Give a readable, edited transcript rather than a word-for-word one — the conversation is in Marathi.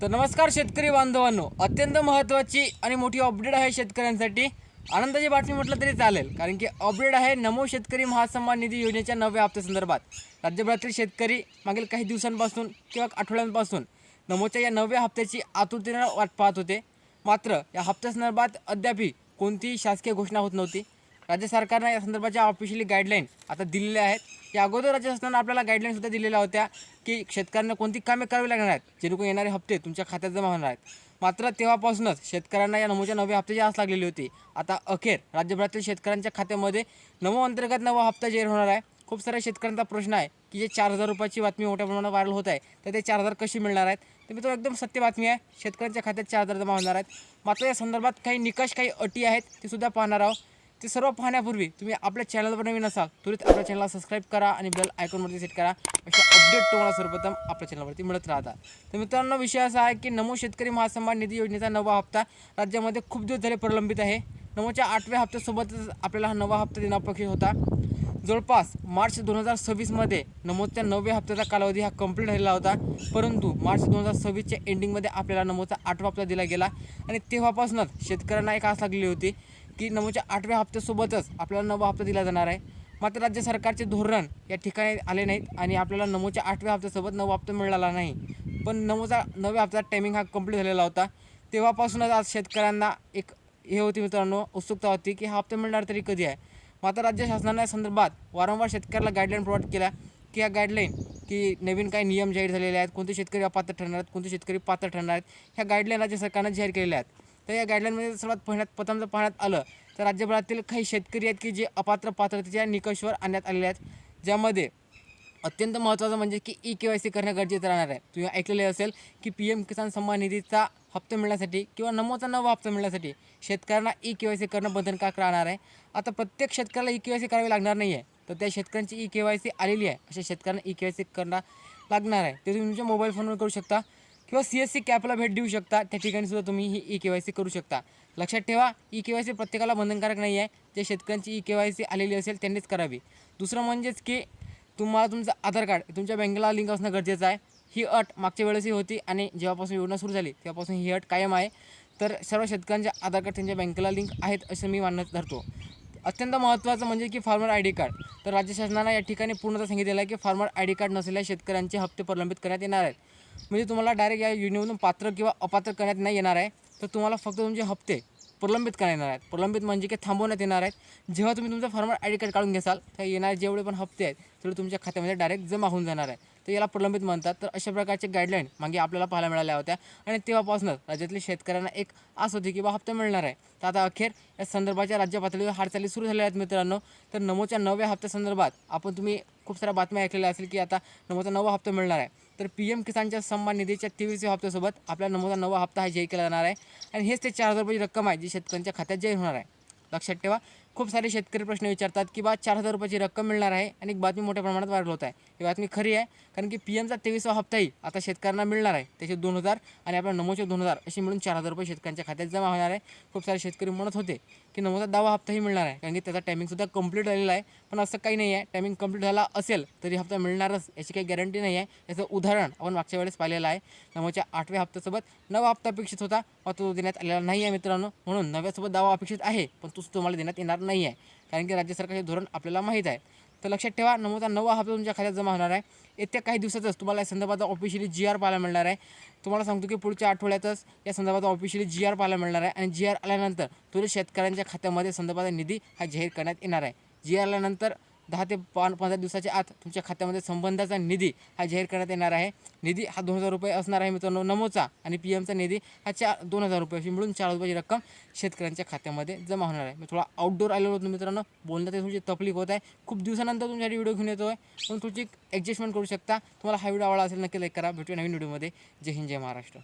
तर नमस्कार शेतकरी बांधवांनो, अत्यंत महत्त्वाची आणि मोठी अपडेट आहे शेतकऱ्यांसाठी। आनंदाची बातमी म्हटलं तरी चालेल, कारण की अपडेट आहे नमो शेतकरी महासन्मान निधी योजनेच्या 9व्या हप्त्यासंदर्भात। राज्यभरातील शेतकरी मागील काही दिवसांपासून किंवा आठवड्यांपासून नमोच्या या 9व्या हप्त्याची आतुरतेने वाट पाहत होते। मात्र या हप्त्यासंदर्भात अद्यापही कोणतीही शासकीय घोषणा होत नव्हती। राज्य सरकारने या संदर्भाच्या ऑफिशियली गाईडलाईन आता दिलेल्या आहेत। या अगोदर राज्य शासनाने आपल्याला गाईडलाईन सुद्धा दिलेल्या होत्या की शेतकऱ्यांना कोणती कामे करावी लागणार आहेत जेणेकरून येणारे हप्ते तुमच्या खात्यात जमा होणार आहेत। मात्र तेव्हापासूनच शेतकऱ्यांना या नमोच्या 9व्या हप्त्याची आस लागलेली होती। आता अखेर राज्यभरातील शेतकऱ्यांच्या खात्यामध्ये नमो अंतर्गत 9वा हप्ता जाहीर होणार आहे। खूप साऱ्या शेतकऱ्यांचा प्रश्न आहे की जे 4,000 रुपयाची बातमी मोठ्या प्रमाणात व्हायरल होत आहे, तर ते 4,000 कशी मिळणार आहेत? तर मित्रांनो, एकदम सत्य बातमी आहे, शेतकऱ्यांच्या खात्यात 4,000 जमा होणार आहेत। मात्र या संदर्भात काही निकष, काही अटी आहेत, ते सुद्धा पाहणार आहोत। ते सर्व पाहण्यापूर्वी तुम्ही आपल्या चॅनलवर नवीन असाल त्वरित आपल्या चॅनलला सबस्क्राईब करा आणि बेल आयकॉनवरती सेट करा। अशा अपडेट तुम्हाला सर्वप्रथम आपल्या चॅनलवरती मिळत राहतात। तर मित्रांनो, विषय असा आहे की नमो शेतकरी महासन्मान निधी योजनेचा 9वा हप्ता राज्यामध्ये खूप दिवस झाले प्रलंबित आहे। नमोच्या 8व्या हप्त्यासोबतच आपल्याला हा 9वा हप्ता देणं अपेक्षित होता। जवळपास मार्च 2026मध्ये नमोच्या 9व्या हप्त्याचा कालावधी हा कंप्लीट झालेला होता, परंतु मार्च 2026च्या एंडिंगमध्ये आपल्याला नमोचा 8वा हप्ता दिला गेला आणि तेव्हापासूनच शेतकऱ्यांना एक आस लागलेली होती की नमोच्या 8व्या हप्त्यासोबतच आपल्याला 9वा हप्ता दिला जाणार आहे। मात्र राज्य सरकारचे धोरण या ठिकाणी आले नाहीत आणि आपल्याला नमोच्या 8व्या हप्त्यासोबत 9वा हप्ता मिळाला नाही। पण नमोचा 9व्या हप्त्याचा टायमिंग हा कंप्लीट झालेला होता। तेव्हापासूनच आज शेतकऱ्यांना एक हे होती मित्रांनो, उत्सुकता होती की हा हप्ता मिळणार तरी कधी आहे। मात्र राज्य शासनाने या संदर्भात वारंवार शेतकऱ्याला गाईडलाईन प्रोव्हाइड केल्या की या गाईडलाईन की नवीन काही नियम जाहीर झालेले आहेत, कोणते शेतकरी अपात्र ठरणार आहेत, कोणते शेतकरी पात्र ठरणार आहेत, ह्या गाईडलाईन राज्य सरकारने जाहीर केलेल्या आहेत। तर या गाईडलाईनमध्ये सर्वात प्रथम जर पाहण्यात आलं तर राज्यभरातील काही शेतकरी आहेत की जे अपात्र पात्रतेच्या निकषावर आणण्यात आलेले आहेत, ज्यामध्ये अत्यंत महत्त्वाचं म्हणजे की ई-के-वाय-सी करणं गरजेचं राहणार आहे। तुम्ही ऐकलेले असेल की PM किसान सन्मान निधीचा हप्ता मिळण्यासाठी किंवा नमोचा 9वा हप्ता मिळण्यासाठी शेतकऱ्यांना ई-के-वाय-सी करणं बंधनकारक राहणार आहे। आता प्रत्येक शेतकऱ्याला ई-के-वाय-सी करावी लागणार नाही आहे, तर त्या शेतकऱ्यांची ई-के-वाय-सी आलेली आहे अशा शेतकऱ्यांना ई-के-वाय-सी करणं लागणार आहे। ते तुम्ही तुमच्या मोबाईल फोनवर करू शकता किंवा CSC कॅपला भेट देऊ शकता, त्या ठिकाणी सुद्धा तुम्ही ही ई-के-वाय-सी करू शकता। लक्षात ठेवा, ई-के-वाय-सी प्रत्येकाला बंधनकारक नाही आहे, जे शेतकऱ्यांची ई-के-वाय-सी आलेली असेल त्यांनीच करावी। दुसरं म्हणजेच की तुम्हाला तुमचं आधार कार्ड तुमच्या बँकेला लिंक असणं गरजेचं आहे। ही अट मागच्या वेळेसही होती आणि जेव्हापासून योजना सुरू झाली तेव्हापासून ही अट कायम आहे। तर सर्व शेतकऱ्यांचे आधार कार्ड त्यांच्या बँकेला लिंक आहेत असं मी मानत धरतो। अत्यंत महत्त्वाचं म्हणजे की फार्मर ID कार्ड, तर राज्य शासनानं या ठिकाणी पूर्णतः सांगितलेलं आहे की फार्मर ID कार्ड नसलेल्या शेतकऱ्यांचे हप्ते प्रलंबित करण्यात येणार आहेत। म्हणजे तुम्हाला डायरेक्ट या योजनेमधून पात्र किंवा अपात्र करण्यात नाही येणार आहे, तर तुम्हाला फक्त तुमचे हप्ते प्रलंबित करण्यात येणार आहेत। प्रलंबित म्हणजे की थांबवण्यात येणार आहेत। जेव्हा तुम्ही तुमचं फार्मर ID कार्ड काढून घ्याल तर येणारे जेवढे पण हप्ते आहेत तेवढे तुमच्या खात्यामध्ये डायरेक्ट जमा होऊन जाणार आहे, तर याला प्रलंबित म्हणतात। तर अशा प्रकारचे गाईडलाईन मागे आपल्याला पाहायला मिळाल्या होत्या आणि तेव्हापासूनच राज्यातील शेतकऱ्यांना एक आस होती की हप्ता मिळणार आहे। तर आता अखेर या संदर्भाच्या राज्य पातळीवर हालचाली सुरू झालेल्या आहेत मित्रांनो। तर नमोच्या 9व्या हप्त्यासंदर्भात तुम्ही खूप साऱ्या बातम्या ऐकलेल्या असेल की आता नमोचा 9वा हप्ता मिळणार आहे। तर PM किसानच्या सन्मान निधीच्या 23व्या हप्त्यासोबत आपल्या नमोचा 9वा हप्ता हा जाहीर केला जाणार आहे आणि हेच ते 4,000 रुपयाची रक्कम आहे जी शेतकऱ्यांच्या खात्यात जाहीर होणार आहे। लक्षात ठेवा, खूप सारे शेतकरी प्रश्न विचारतात की 4,000 रुपयाची रक्कम मिळणार आहे आणि एक बातमी मोठ्या प्रमाणात व्हायरल होत आहे। ही बातमी खरी आहे, कारण की PMचा 23वा हप्ताही आता शेतकऱ्यांना मिळणार आहे। त्याचे 2,000 आणि आपल्या नमोचे 2,000 अशी मिळून 4,000 रुपये शेतकऱ्यांच्या खात्यात जमा होणार आहे। खूप सारे शेतकरी म्हणत होते की नमोचा 10वा हप्ताही मिळणार आहे, कारण की त्याचा टायमिंगसुद्धा कंप्लीट झालेला आहे। पण असं काही नाही आहे, टायमिंग कंप्लीट झाला असेल तरी हप्ता मिळणारच याची काही गॅरंटी नाही आहे। याचं उदाहरण आपण मागच्या वेळेस पाहिलेलं आहे। नमोच्या 8व्या हप्त्यासोबत 9वा हप्ता अपेक्षित होता, मात्र तो देण्यात आलेला नाही आहे मित्रांनो। म्हणून 9व्यासोबत 10वा अपेक्षित आहे, पण तो तुम्हाला देण्यात येणार नाही आहे, कारण की राज्य सरकारचे धोरण आपल्याला माहीत आहे। तर लक्षात ठेवा, नमोचा 9वा हप्ता तुमच्या खात्यात जमा होणार आहे। येत्या काही दिवसातच तुम्हाला या संदर्भात ऑफिशियली GR पाहायला मिळणार आहे। तुम्हाला सांगतो की पुढच्या आठवड्यातच या संदर्भात ऑफिशियली GR पाहायला मिळणार आहे आणि GR आल्यानंतर त्वरित शेतकऱ्यांच्या खात्यामध्ये संदर्भात निधी हा जाहीर करण्यात येणार आहे। GR आल्यानंतर 10 ते 15 दिवसाच्या आत तुमच्या खात्यामध्ये संबंधाचा निधी हा जाहीर करण्यात येणार आहे। निधी हा 2,000 रुपये असणार आहे मित्रांनो नमोचा, आणि PMचा निधी हा 2,000 रुपये अशी मिळून 4,000 रुपयाची रक्कम शेतकऱ्यांच्या खात्यामध्ये जमा होणार आहे। मी थोडा आउटडोर आलेलो होतो मित्रांनो, बोलण्यात तुमची तकलीफ होत आहे। खूप दिवसानंतर तुमच्यासाठी व्हिडिओ घेऊन येतो आहे, पण तुमची ॲडजस्टमेंट करू शकता। तुम्हाला हा व्हिडिओ आवडला असेल नक्की लाईक करा। भेटूया नवीन व्हिडिओमध्ये। जय हिंद, जय महाराष्ट्र।